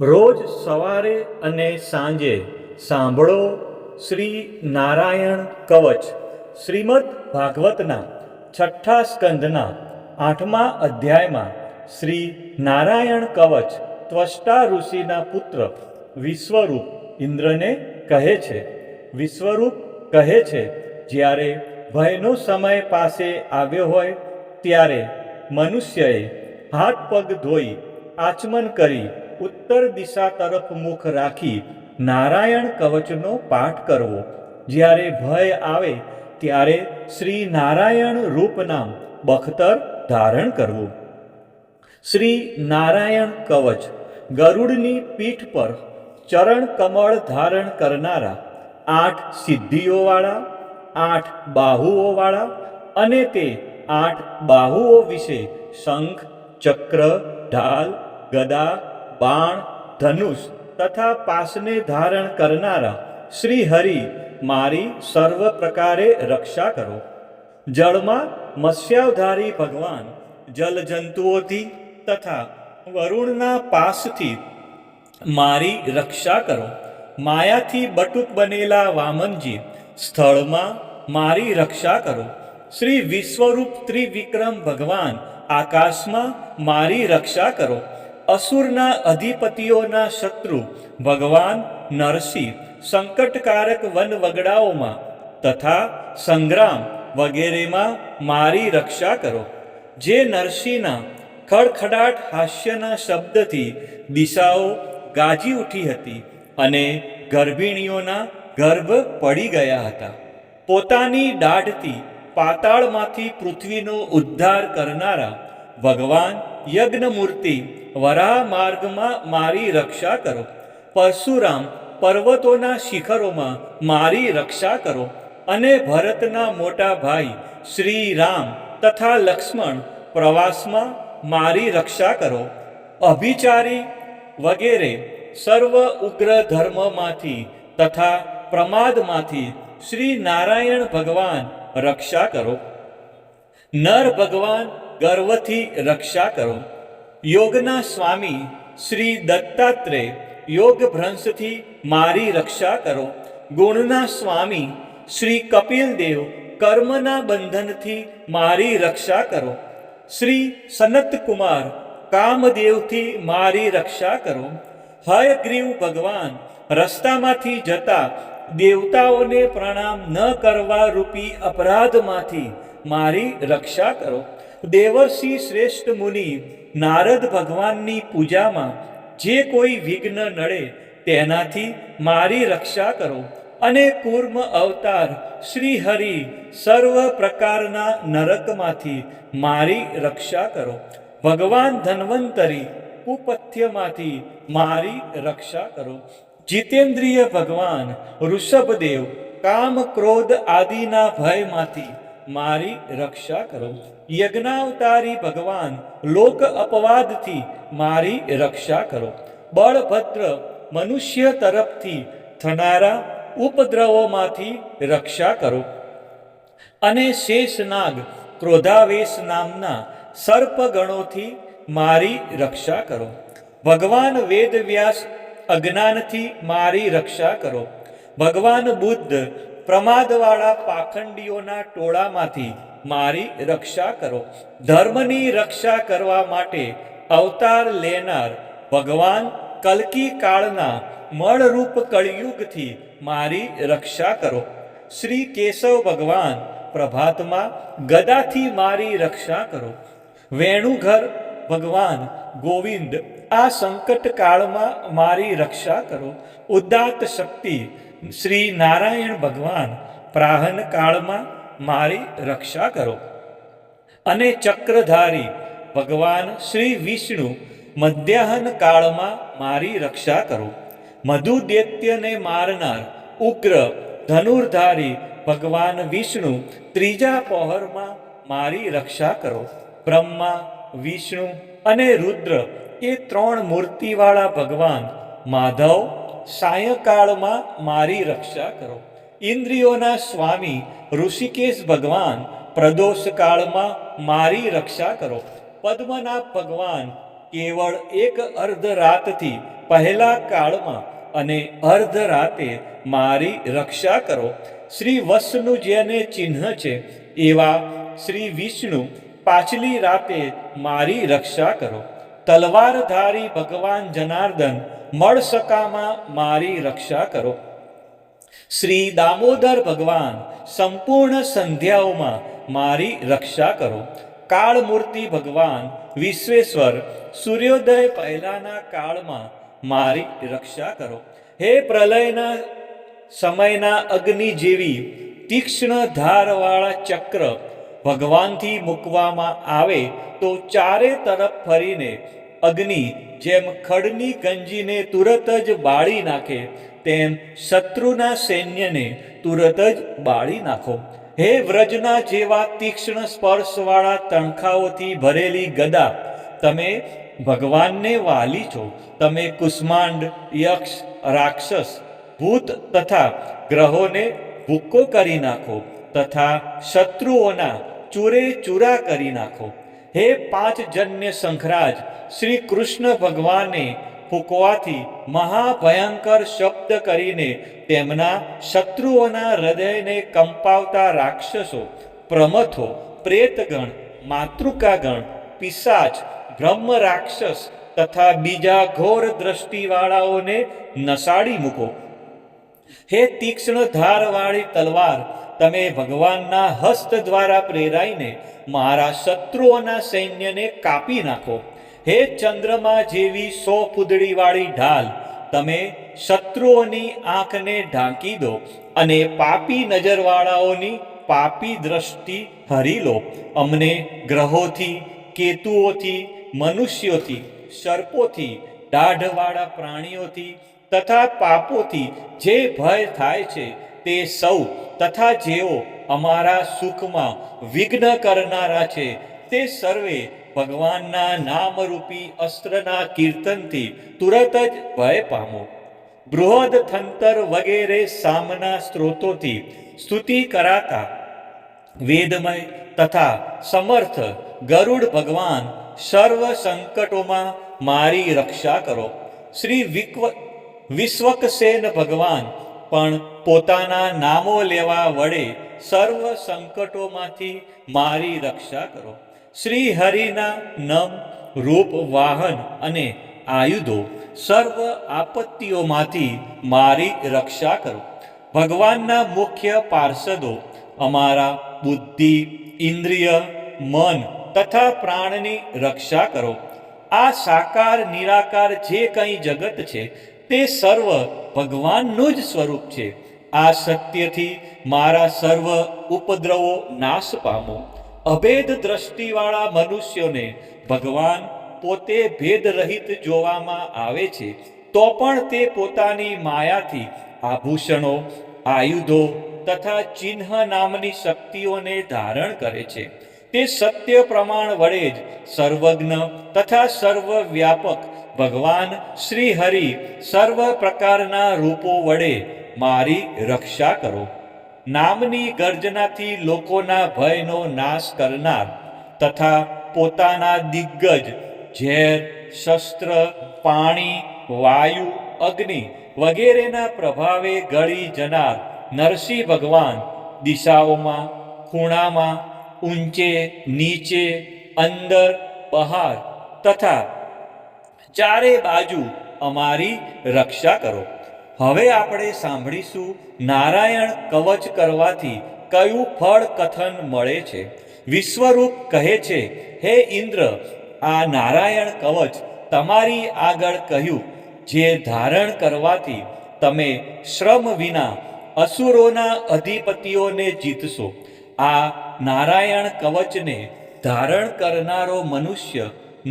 રોજ સવારે અને સાંજે સાંભળો શ્રી નારાયણ કવચ. શ્રીમદ ભાગવતના 6ઠ્ઠા સ્કંધના 8મા અધ્યાયમાં શ્રી નારાયણ કવચ ત્વષ્ટા ઋષિના પુત્ર વિશ્વરૂપ ઇન્દ્રને કહે છે. વિશ્વરૂપ કહે છે, જ્યારે ભયનો સમય પાસે આવ્યો હોય ત્યારે મનુષ્યએ હાથ પગ ધોઈ આચમન કરી ઉત્તર દિશા તરફ મુખ રાખી નારાયણ કવચનો પાઠ કરવો. જ્યારે ભય આવે ત્યારે શ્રી નારાયણ રૂપ નામ બખ્તર ધારણ કરવું. શ્રી નારાયણ કવચ ગરુડની પીઠ પર ચરણ કમળ ધારણ કરનારા, 8 સિદ્ધિઓવાળા, 8 બાહુઓવાળા અને તે 8 બાહુઓ વિશે શંખ, ચક્ર, ઢાલ, ગદા, બાણ, ધનુષ તથા પાસને ધારણ કરનારા શ્રી હરિ મારી સર્વ પ્રકારે રક્ષા કરો. જળમાં મત્સ્યાવધારી ભગવાન જલજંતુઓથી તથા વરુણના પાસથી મારી રક્ષા કરો. માયાથી બટુક બનેલા વામનજી સ્થળમાં મારી રક્ષા કરો. શ્રી વિશ્વરૂપ ત્રિવિક્રમ ભગવાન આકાશમાં મારી રક્ષા કરો. અસુરના અધિપતિઓના શત્રુ ભગવાન નરસિંહ સંકટકારક વનવગડાઓમાં તથા સંગ્રામ વગેરેમાં મારી રક્ષા કરો. જે નરસિંહના ખડખડાટ હાસ્યના શબ્દથી દિશાઓ ગાજી ઉઠી હતી અને ગર્ભિણીઓના ગર્ભ પડી ગયા હતા. પોતાની દાઢથી પાતાળમાંથી પૃથ્વીનો ઉદ્ધાર કરનારા ભગવાન યજ્ઞમૂર્તિ વરાહ માર્ગમાં મારી રક્ષા કરો. પરશુરામ પર્વતોના શિખરોમાં મારી રક્ષા કરો અને ભરતના મોટા ભાઈ શ્રી રામ તથા લક્ષ્મણ પ્રવાસમાં મારી રક્ષા કરો. અભિચારી વગેરે સર્વ ઉગ્ર ધર્મમાંથી તથા પ્રમાદમાંથી શ્રી નારાયણ ભગવાન રક્ષા કરો. નર ભગવાન ગર્વથી રક્ષા કરો. યોગના સ્વામી શ્રી દત્તાત્રેય યોગ ભ્રંશથી મારી રક્ષા કરો. ગુણના સ્વામી શ્રી કપિલદેવ કર્મના બંધનથી મારી રક્ષા કરો. શ્રી સનતકુમાર કામદેવથી મારી રક્ષા કરો. હયગ્રીવ ભગવાન રસ્તામાંથી જતા દેવતાઓને પ્રણામ ન કરવા રૂપી અપરાધમાંથી મારી રક્ષા કરો. દેવર્ષિ શ્રેષ્ઠ મુનિ નારદ ભગવાનની પૂજામાં જે કોઈ વિઘ્ન નડે તેનાથી મારી રક્ષા કરો. અને કૂર્મ અવતાર શ્રી હરિ સર્વ પ્રકારના નરકમાંથી મારી રક્ષા કરો. ભગવાન ધન્વંતરી કુપથ્યમાંથી મારી રક્ષા કરો. જીતેન્દ્રિય ભગવાન ઋષભદેવ કામ ક્રોધ આદિના ભયમાંથી મારી રક્ષા કરો. યજ્ઞાવતારી ભગવાન લોક અપવાદથી મારી રક્ષા કરો. બળભદ્ર મનુષ્ય તરફથી થનારા ઉપદ્રવોમાંથી રક્ષા કરો. અને શેષનાગ ક્રોધાવેશ નામના સર્પગણોથી મારી રક્ષા કરો. ભગવાન વેદવ્યાસ અજ્ઞાનથી મારી રક્ષા કરો. ભગવાન બુદ્ધ પ્રમાદવાળા પાખંડીઓના ટોળામાંથી મારી રક્ષા કરો. ધર્મની રક્ષા કરવા માટે અવતાર લેનાર ભગવાન કલ્કી કાળના મળરૂપ કળિયુગથી મારી રક્ષા કરો. શ્રી કેશવ ભગવાન પ્રભાતમાં ગદાથી મારી રક્ષા કરો. વેણુઘર ભગવાન ગોવિંદ આ સંકટ કાળમાં મારી રક્ષા કરો. ઉદાત્ત શક્તિ શ્રી નારાયણ ભગવાન પ્રાહન કાળમાં મારી રક્ષા કરો. અને ચક્રધારી ભગવાન શ્રી વિષ્ણુ મધ્યાહન કાળમાં મારી રક્ષા કરો. મધુ દૈત્યને મારનાર ઉગ્ર ધનુર્ધારી ભગવાન વિષ્ણુ ત્રીજા પહોરમાં મારી રક્ષા કરો. બ્રહ્મા, વિષ્ણુ અને રુદ્ર એ 3 મૂર્તિવાળા ભગવાન માધવ સાયંકાળમાં મારી રક્ષા કરો. ઇન્દ્રિયોના સ્વામી ઋષિકેશ ભગવાન પ્રદોષ કાળમાં મારી રક્ષા કરો. પદ્મનાભ ભગવાન કેવળ એક અર્ધ રાતથી પહેલા કાળમાં અને અર્ધ રાતે મારી રક્ષા કરો. શ્રી વસનું જેને ચિહ્ન છે એવા શ્રી વિષ્ણુ પાછલી રાતે મારી રક્ષા કરો. તલવારધારી ભગવાન જનાર્દન મળસકામાં મારી રક્ષા કરો. શ્રી દામોદર ભગવાન સંપૂર્ણ સંધ્યાઓમાં મારી રક્ષા કરો. કાળમૂર્તિ ભગવાન વિશ્વેશ્વર સૂર્યોદય પહેલાના કાળમાં મારી રક્ષા કરો. હે પ્રલયના સમયના અગ્નિ જેવી તીક્ષ્ણ ધારવાળા ચક્ર ભગવાનથી મૂકવામાં આવે તો ચારે તરફ ફરીને અગ્નિ જેમ ખડની ગંજીને તુરત જ બાળી નાખે તેમ શત્રુના સૈન્યને તુરત જ બાળી નાખો. હે વ્રજના જેવા તીક્ષ્ણ સ્પર્શવાળા તણખાઓથી ભરેલી ગદા, તમે ભગવાનને વાલી છો. તમે કુષ્માંડ, યક્ષ, રાક્ષસ, ભૂત તથા ગ્રહોને ભૂક્કો કરી નાખો તથા શત્રુઓના ચૂરે ચૂરા કરી નાખો. હે પાંચજન્ય શંખરાજ, શ્રી કૃષ્ણ ભગવાને ફૂંકવાથી મહાભયંકર શબ્દ કરીને તેમના શત્રુઓના હૃદયને કંપાવતા રાક્ષસો, પ્રમથો, પ્રેતગણ, માતૃકાગણ, પિશાચ, બ્રહ્મ રાક્ષસ તથા બીજા ઘોર દ્રષ્ટિવાળાઓને નસાડી મૂકો. હે તીક્ષ્ણ ધારવાળી તલવાર, તમે ભગવાનના હસ્ત દ્વારા પ્રેરાઈને મારા શત્રુઓના સૈન્યને કાપી નાખો. હે ચંદ્રમા જેવી 100 ફૂદડીવાળી ઢાલ, તમે શત્રુઓની આંખને ઢાંકી દો અને પાપી નજરવાળાઓની પાપી દ્રષ્ટિ હરી લો. અમને ગ્રહોથી, કેતુઓથી, મનુષ્યોથી, સર્પોથી, દાઢવાળા પ્રાણીઓથી તથા પાપોથી જે ભય થાય છે તે સૌ તથા જેઓ અમારા સુખમાં વિઘ્ન કરનારા છે તે સર્વે ભગવાનના નામરૂપી અસ્ત્રના કીર્તનથી તુરત જ ભય પામો. બૃહદ થંતર વગેરે સામના સ્ત્રોતોથી સ્તુતિ કરાતા વેદમય તથા સમર્થ ગરુડ ભગવાન સર્વ સંકટોમાં મારી રક્ષા કરો. શ્રી વિશ્વકસેન ભગવાન પણ પોતાના નામો લેવા વડે સર્વ સંકટોમાંથી મારી રક્ષા કરો. શ્રી હરિના નમ, રૂપ, વાહન અને આયુધો સર્વ આપત્તિઓમાંથી મારી રક્ષા કરો. ભગવાનના મુખ્ય પાર્ષદો અમારા બુદ્ધિ, ઇન્દ્રિય, મન તથા પ્રાણની રક્ષા કરો. આ સાકાર નિરાકાર જે કંઈ જગત છે તે સર્વ ભગવાનનું જ સ્વરૂપ છે. આ સત્યથી મારા સર્વ ઉપદ્રવો નાશ પામો. અભેદ દ્રષ્ટિવાળા મનુષ્યોને ભગવાન પોતે ભેદરહિત જોવામાં આવે છે તો પણ તે પોતાની માયાથી આભૂષણો, આયુધો તથા ચિહ્ન નામની શક્તિઓને ધારણ કરે છે. તે સત્ય પ્રમાણ વડે જ સર્વજ્ઞ તથા સર્વવ્યાપક ભગવાન શ્રી હરિ સર્વ પ્રકારના રૂપો વડે મારી રક્ષા કરો. નામની ગર્જનાથી લોકોના ભયનો નાશ કરનાર તથા પોતાના દિગ્ગજ ઝેર, શસ્ત્ર, પાણી, વાયુ, અગ્નિ વગેરેના પ્રભાવે ગળી જનાર નરસિંહ ભગવાન દિશાઓમાં, ખૂણામાં, ઊંચે, નીચે, અંદર, બહાર તથા ચારે બાજુ અમારી રક્ષા કરો. હવે આપણે સાંભળીશું નારાયણ કવચ કરવાથી કયું ફળ કથન મળે છે. વિશ્વરૂપ કહે છે, હે ઇન્દ્ર, આ નારાયણ કવચ તમારી આગળ કહ્યું જે ધારણ કરવાથી તમે શ્રમ વિના અસુરોના અધિપતિઓને જીતશો. આ નારાયણ કવચને ધારણ કરનારો મનુષ્ય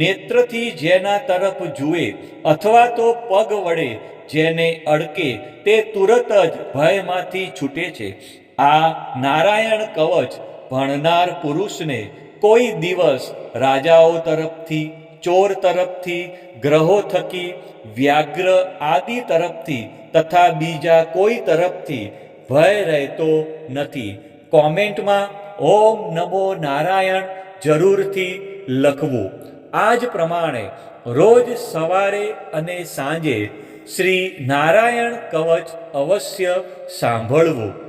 નેત્રથી જેના તરફ જુએ અથવા તો પગ વડે જેને અડકે તે તુરત જ ભયમાંથી છૂટે છે. આ નારાયણ કવચ ભણનાર પુરુષને કોઈ દિવસ રાજાઓ તરફથી, ચોર તરફથી, ગ્રહો થકી, વ્યાઘ્ર આદિ તરફથી તથા બીજા કોઈ તરફથી ભય રહેતો નથી. કોમેન્ટમાં ઓમ નમો નારાયણ જરૂરથી લખવું. આ જ પ્રમાણે રોજ સવારે અને સાંજે શ્રી નારાયણ કવચ અવશ્ય સાંભળવું.